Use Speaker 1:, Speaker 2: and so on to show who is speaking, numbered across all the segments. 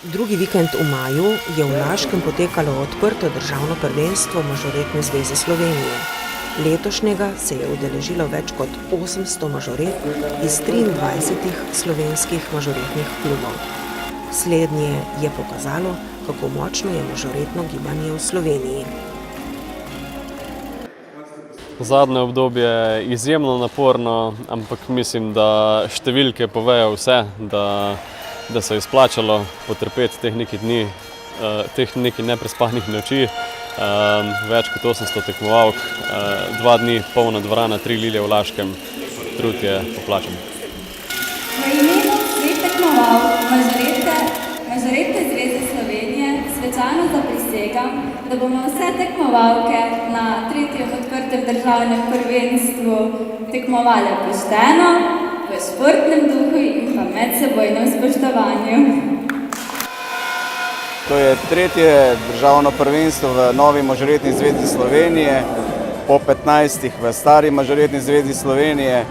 Speaker 1: Drugi vikend v maju je v Laškem potekalo odprto državno prvenstvo Mažoretne zveze Slovenije. Letošnjega se je udeležilo več kot 800 mažoret iz 23 slovenskih mažoretnih klubov. Slednje je pokazalo, kako močno je mažoretno gibanje v Sloveniji.
Speaker 2: Zadnje obdobje je izjemno naporno, ampak mislim, da številke povejo vse, da se je izplačalo potrpeti teh nekaj dni, teh nekaj neprespanih noči, več kot 800 tekmovalk, 2 dni polna dvorana, 3 lilje v Laškem, trud je poplačan.
Speaker 3: V imenu vseh tekmovalk Mažoretne zveze Slovenije svečano zaprisegam, da bomo vse tekmovalke na 3. odprtem državnem prvenstvu tekmovale pošteno, v športnem duhu in pa medsebojnem spoštovanju.
Speaker 4: To je 3. državno prvenstvo v novi Mažoretni zvezi Slovenije, po 15 v stari Mažoretni zvezi Slovenije,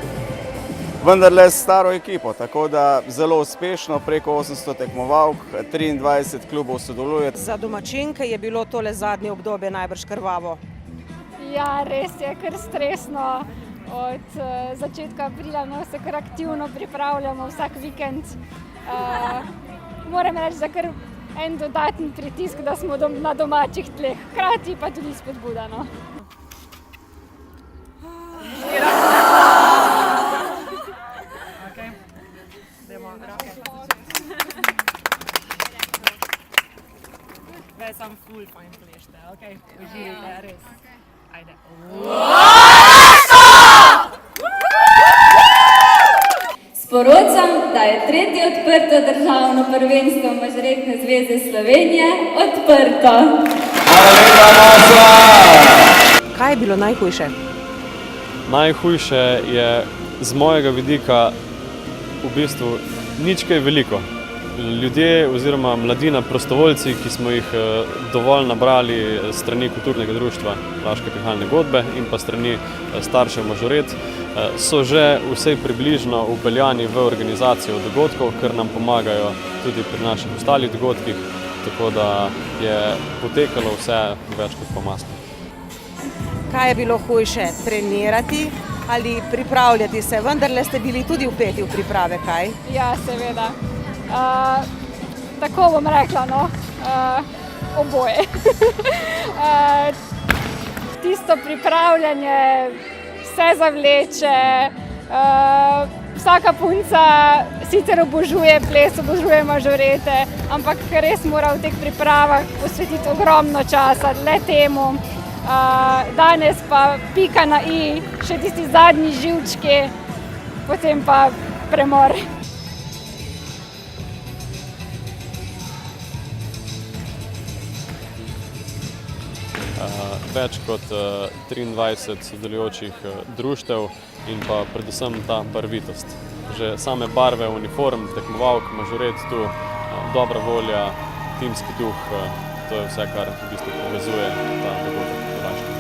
Speaker 4: vendarle s staro ekipo, tako da zelo uspešno, preko 800 tekmovalk, 23 klubov sodeluje.
Speaker 5: Za domačinke je bilo tole zadnje obdobje najbrž krvavo.
Speaker 6: Ja, res je kar stresno. Od začetka aprila se kar aktivno pripravljamo vsak vikend. Moram reči, da kar en dodaten pritisk, da smo na domačih tleh, hkrati pa tudi spodbudano.
Speaker 5: Zdaj sam ful fajn plešte, okej? Uživajte, res. Ajde.
Speaker 3: Sporočam, da je 3. odprto državno prvenstvo Mažoretne zveze Slovenije odprto.
Speaker 1: Kaj je bilo najhujše?
Speaker 2: Najhujše je z mojega vidika v bistvu nič kaj veliko. Ljudje oziroma mladina, prostovoljci, ki smo jih dovolj nabrali strani kulturnega društva Laške pihalne godbe in pa strani staršev mažoret, so že vsej približno upeljani v organizacijo dogodkov, ker nam pomagajo tudi pri naših ostalih dogodkih, tako da je potekalo vse več kot po maslu.
Speaker 5: Kaj je bilo hujše? Trenirati ali pripravljati se? Vendarle ste bili tudi vpeti v priprave, kaj?
Speaker 6: Ja, seveda. Tako bom rekla, no, oboje. Tisto pripravljanje vse zavleče, vsaka punca sicer obožuje ples, obožuje mažorete, ampak res mora v teh pripravah posvetiti ogromno časa le temu. Danes pa pika na i, še tisti zadnji živčki, potem pa premor.
Speaker 2: Več kot 23 sodelujočih društev in pa predvsem ta barvitost. Že same barve, uniform, tekmovalk, mažoret tu, dobra volja, timski duh, to je vse, kar v bistvu povezuje ta dogodek v Laškem.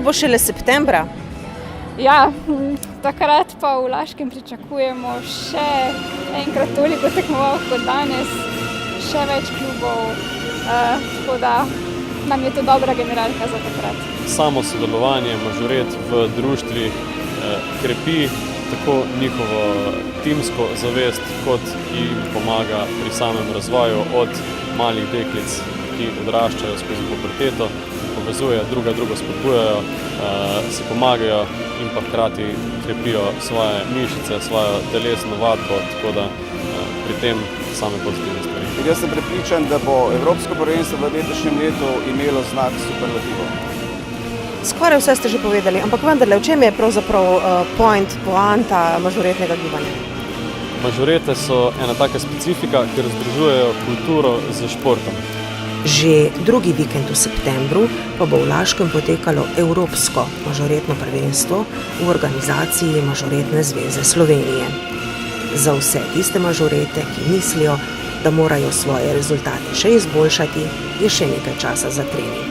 Speaker 5: bo šele septembra.
Speaker 6: Ja, takrat pa v Laškem pričakujemo še enkrat toliko tekmovalk kot danes, še več klubov, tako da nam je to dobra generalka za takrat.
Speaker 2: Samo sodelovanje mažoret v društvih krepi tako njihovo timsko zavest, kot jim pomaga pri samem razvoju od malih deklic, ki odraščajo skozi puberteto, povezuje, drugo spodbujajo, si pomagajo in pa hkrati krepijo svoje mišice, svojo telesno vadbo, tako da pri tem same pozitivne stvari.
Speaker 4: Jaz sem prepričan, da bo Evropsko prvenstvo v letošnjem letu imelo znak superlativov.
Speaker 5: Skoraj vse ste že povedali, ampak vendarle, v čem je pravzaprav poanta mažoretnega gibanja?
Speaker 2: Mažorete so ena taka specifika, ker združujejo kulturo z športom.
Speaker 1: Že drugi vikend v septembru pa bo v Laškem potekalo Evropsko mažoretno prvenstvo v organizaciji Mažoretne zveze Slovenije. Za vse tiste mažorete, ki mislijo, da morajo svoje rezultate še izboljšati, je še nekaj časa za trening.